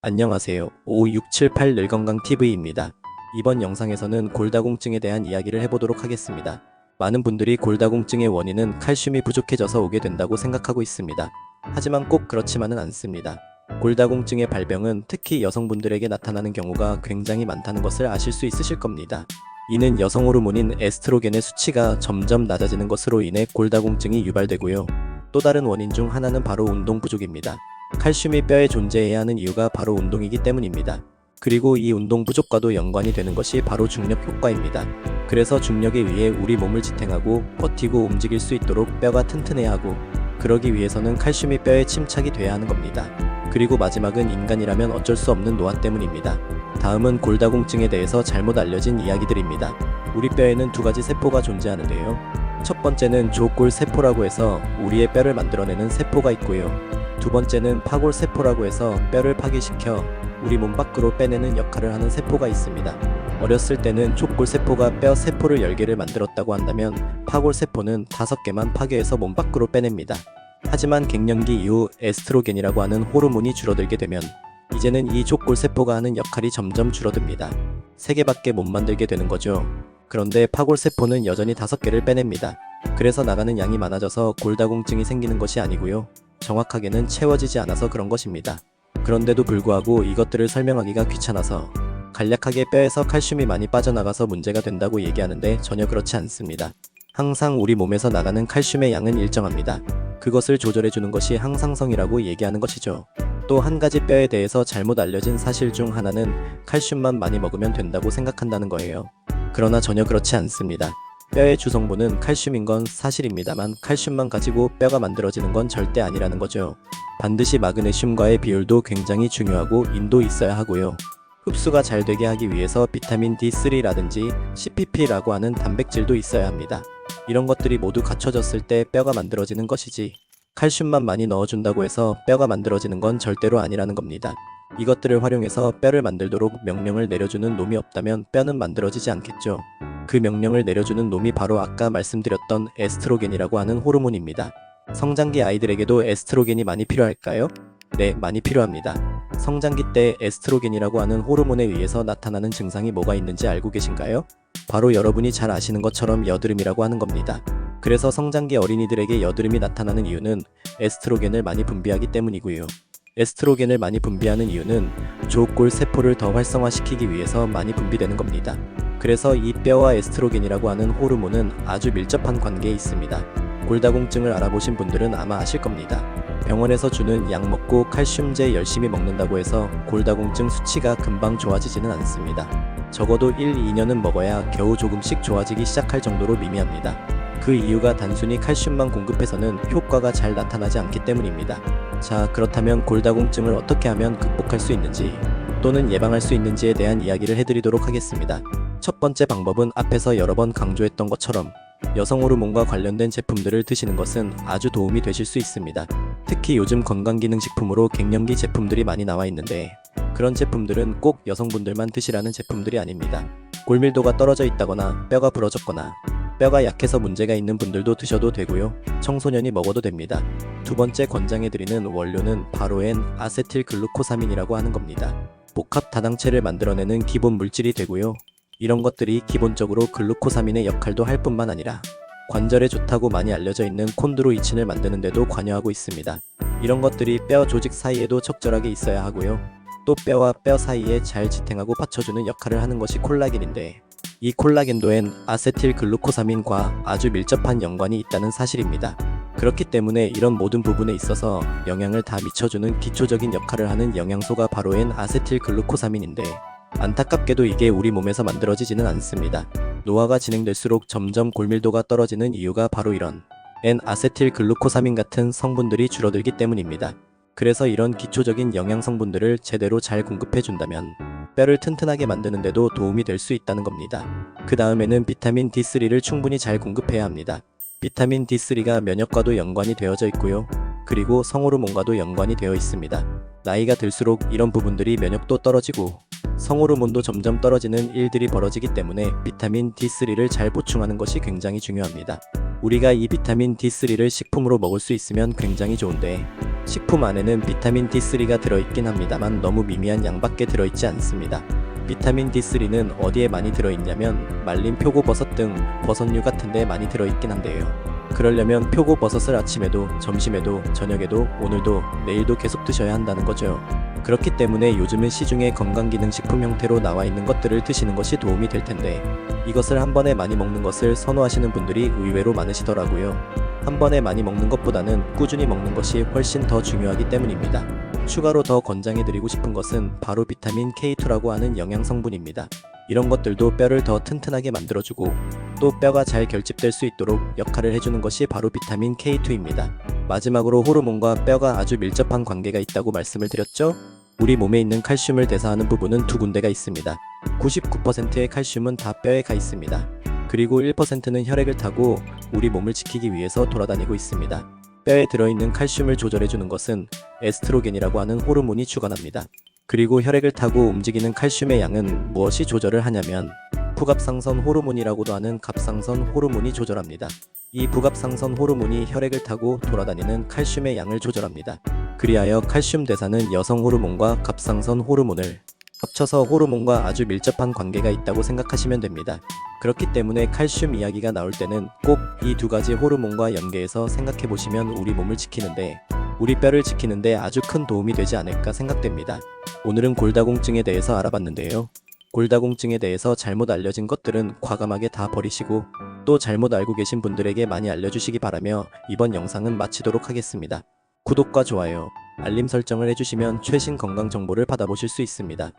안녕하세요. 5678 늙건강TV입니다. 이번 영상에서는 골다공증에 대한 이야기를 해보도록 하겠습니다. 많은 분들이 골다공증의 원인은 칼슘이 부족해져서 오게 된다고 생각하고 있습니다. 하지만 꼭 그렇지만은 않습니다. 골다공증의 발병은 특히 여성분들에게 나타나는 경우가 굉장히 많다는 것을 아실 수 있으실 겁니다. 이는 여성 호르몬인 에스트로겐의 수치가 점점 낮아지는 것으로 인해 골다공증이 유발되고요. 또 다른 원인 중 하나는 바로 운동 부족입니다. 칼슘이 뼈에 존재해야 하는 이유가 바로 운동이기 때문입니다. 그리고 이 운동 부족과도 연관이 되는 것이 바로 중력 효과입니다. 그래서 중력에 의해 우리 몸을 지탱하고 버티고 움직일 수 있도록 뼈가 튼튼해야 하고, 그러기 위해서는 칼슘이 뼈에 침착이 돼야 하는 겁니다. 그리고 마지막은 인간이라면 어쩔 수 없는 노화 때문입니다. 다음은 골다공증에 대해서 잘못 알려진 이야기들입니다. 우리 뼈에는 두 가지 세포가 존재하는데요. 첫 번째는 조골세포라고 해서 우리의 뼈를 만들어내는 세포가 있고요. 두 번째는 파골세포라고 해서 뼈를 파괴시켜 우리 몸 밖으로 빼내는 역할을 하는 세포가 있습니다. 어렸을 때는 족골세포가 뼈 세포를 10개를 만들었다고 한다면 파골세포는 5개만 파괴해서 몸 밖으로 빼냅니다. 하지만 갱년기 이후 에스트로겐이라고 하는 호르몬이 줄어들게 되면 이제는 이 족골세포가 하는 역할이 점점 줄어듭니다. 3개밖에 못 만들게 되는 거죠. 그런데 파골세포는 여전히 5개를 빼냅니다. 그래서 나가는 양이 많아져서 골다공증이 생기는 것이 아니고요. 정확하게는 채워지지 않아서 그런 것입니다. 그런데도 불구하고 이것들을 설명하기가 귀찮아서 간략하게 뼈에서 칼슘이 많이 빠져나가서 문제가 된다고 얘기하는데 전혀 그렇지 않습니다. 항상 우리 몸에서 나가는 칼슘의 양은 일정합니다. 그것을 조절해주는 것이 항상성이라고 얘기하는 것이죠. 또 한 가지 뼈에 대해서 잘못 알려진 사실 중 하나는 칼슘만 많이 먹으면 된다고 생각한다는 거예요. 그러나 전혀 그렇지 않습니다. 뼈의 주성분은 칼슘인 건 사실입니다만 칼슘만 가지고 뼈가 만들어지는 건 절대 아니라는 거죠. 반드시 마그네슘과의 비율도 굉장히 중요하고 인도 있어야 하고요. 흡수가 잘 되게 하기 위해서 비타민 D3라든지 CPP라고 하는 단백질도 있어야 합니다. 이런 것들이 모두 갖춰졌을 때 뼈가 만들어지는 것이지, 칼슘만 많이 넣어준다고 해서 뼈가 만들어지는 건 절대로 아니라는 겁니다. 이것들을 활용해서 뼈를 만들도록 명령을 내려주는 놈이 없다면 뼈는 만들어지지 않겠죠. 그 명령을 내려주는 놈이 바로 아까 말씀드렸던 에스트로겐이라고 하는 호르몬입니다. 성장기 아이들에게도 에스트로겐이 많이 필요할까요? 네, 많이 필요합니다. 성장기 때 에스트로겐이라고 하는 호르몬에 의해서 나타나는 증상이 뭐가 있는지 알고 계신가요? 바로 여러분이 잘 아시는 것처럼 여드름이라고 하는 겁니다. 그래서 성장기 어린이들에게 여드름이 나타나는 이유는 에스트로겐을 많이 분비하기 때문이고요. 에스트로겐을 많이 분비하는 이유는 조골 세포를 더 활성화시키기 위해서 많이 분비되는 겁니다. 그래서 이 뼈와 에스트로겐이라고 하는 호르몬은 아주 밀접한 관계에 있습니다. 골다공증을 알아보신 분들은 아마 아실 겁니다. 병원에서 주는 약 먹고 칼슘제 열심히 먹는다고 해서 골다공증 수치가 금방 좋아지지는 않습니다. 적어도 1, 2년은 먹어야 겨우 조금씩 좋아지기 시작할 정도로 미미합니다. 그 이유가 단순히 칼슘만 공급해서는 효과가 잘 나타나지 않기 때문입니다. 자, 그렇다면 골다공증을 어떻게 하면 극복할 수 있는지 또는 예방할 수 있는지에 대한 이야기를 해드리도록 하겠습니다. 첫 번째 방법은 앞에서 여러 번 강조했던 것처럼 여성 호르몬과 관련된 제품들을 드시는 것은 아주 도움이 되실 수 있습니다. 특히 요즘 건강기능식품으로 갱년기 제품들이 많이 나와 있는데 그런 제품들은 꼭 여성분들만 드시라는 제품들이 아닙니다. 골밀도가 떨어져 있다거나 뼈가 부러졌거나 뼈가 약해서 문제가 있는 분들도 드셔도 되고요. 청소년이 먹어도 됩니다. 두 번째 권장해드리는 원료는 바로 N-아세틸글루코사민이라고 하는 겁니다. 복합 다당체를 만들어내는 기본 물질이 되고요. 이런 것들이 기본적으로 글루코사민의 역할도 할 뿐만 아니라 관절에 좋다고 많이 알려져 있는 콘드로이친을 만드는 데도 관여하고 있습니다. 이런 것들이 뼈 조직 사이에도 적절하게 있어야 하고요. 또 뼈와 뼈 사이에 잘 지탱하고 받쳐주는 역할을 하는 것이 콜라겐인데, 이 콜라겐도 N-아세틸글루코사민과 아주 밀접한 연관이 있다는 사실입니다. 그렇기 때문에 이런 모든 부분에 있어서 영향을 다 미쳐주는 기초적인 역할을 하는 영양소가 바로 N-아세틸글루코사민인데 안타깝게도 이게 우리 몸에서 만들어지지는 않습니다. 노화가 진행될수록 점점 골밀도가 떨어지는 이유가 바로 이런 N-아세틸글루코사민 같은 성분들이 줄어들기 때문입니다. 그래서 이런 기초적인 영양 성분들을 제대로 잘 공급해준다면 뼈를 튼튼하게 만드는데도 도움이 될 수 있다는 겁니다. 그 다음에는 비타민 D3를 충분히 잘 공급해야 합니다. 비타민 D3가 면역과도 연관이 되어져 있고요. 그리고 성호르몬과도 연관이 되어 있습니다. 나이가 들수록 이런 부분들이 면역도 떨어지고 성호르몬도 점점 떨어지는 일들이 벌어지기 때문에 비타민 D3를 잘 보충하는 것이 굉장히 중요합니다. 우리가 이 비타민 D3를 식품으로 먹을 수 있으면 굉장히 좋은데 식품 안에는 비타민 D3가 들어있긴 합니다만 너무 미미한 양밖에 들어있지 않습니다. 비타민 D3는 어디에 많이 들어있냐면 말린 표고버섯 등 버섯류 같은 데 많이 들어있긴 한데요. 그러려면 표고버섯을 아침에도 점심에도 저녁에도 오늘도 내일도 계속 드셔야 한다는 거죠. 그렇기 때문에 요즘은 시중에 건강기능식품 형태로 나와 있는 것들을 드시는 것이 도움이 될 텐데 이것을 한 번에 많이 먹는 것을 선호하시는 분들이 의외로 많으시더라고요. 한 번에 많이 먹는 것보다는 꾸준히 먹는 것이 훨씬 더 중요하기 때문입니다. 추가로 더 권장해드리고 싶은 것은 바로 비타민 K2라고 하는 영양 성분입니다. 이런 것들도 뼈를 더 튼튼하게 만들어주고 또 뼈가 잘 결집될 수 있도록 역할을 해주는 것이 바로 비타민 K2입니다. 마지막으로 호르몬과 뼈가 아주 밀접한 관계가 있다고 말씀을 드렸죠? 우리 몸에 있는 칼슘을 대사하는 부분은 두 군데가 있습니다. 99%의 칼슘은 다 뼈에 가 있습니다. 그리고 1%는 혈액을 타고 우리 몸을 지키기 위해서 돌아다니고 있습니다. 뼈에 들어있는 칼슘을 조절해주는 것은 에스트로겐이라고 하는 호르몬이 주관합니다. 그리고 혈액을 타고 움직이는 칼슘의 양은 무엇이 조절을 하냐면 부갑상선 호르몬이라고도 하는 갑상선 호르몬이 조절합니다. 이 부갑상선 호르몬이 혈액을 타고 돌아다니는 칼슘의 양을 조절합니다. 그리하여 칼슘 대사는 여성 호르몬과 갑상선 호르몬을 합쳐서 호르몬과 아주 밀접한 관계가 있다고 생각하시면 됩니다. 그렇기 때문에 칼슘 이야기가 나올 때는 꼭 이 두 가지 호르몬과 연계해서 생각해 보시면 우리 몸을 지키는데 우리 뼈를 지키는데 아주 큰 도움이 되지 않을까 생각됩니다. 오늘은 골다공증에 대해서 알아봤는데요. 골다공증에 대해서 잘못 알려진 것들은 과감하게 다 버리시고 또 잘못 알고 계신 분들에게 많이 알려주시기 바라며 이번 영상은 마치도록 하겠습니다. 구독과 좋아요, 알림 설정을 해주시면 최신 건강 정보를 받아보실 수 있습니다.